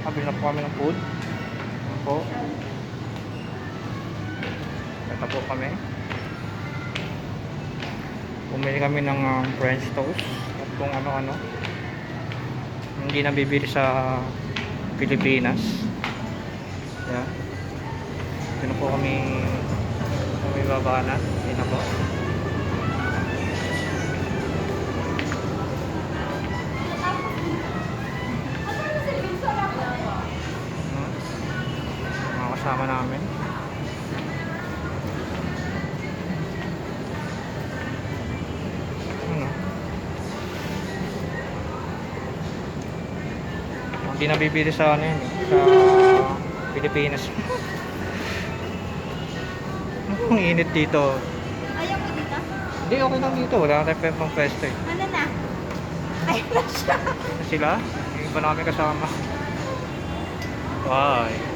Kabili na po kami ng food. Ayan po. Ito po kami. Bumili kami ng French toast at kung ano-ano. Hindi nabibili sa Pilipinas. Ayan. Ito na po kami baba na. Ayan na po. Mga kasama namin. Ano? Hindi nabibili sa ano yun, sa Pilipinas. Ang init dito. Ayaw mo dito? Hindi, okay lang dito. Wala na tayong pang pwesto eh. Ano na? Ayun na siya. Sila? Yung iba namin kasama. Bye.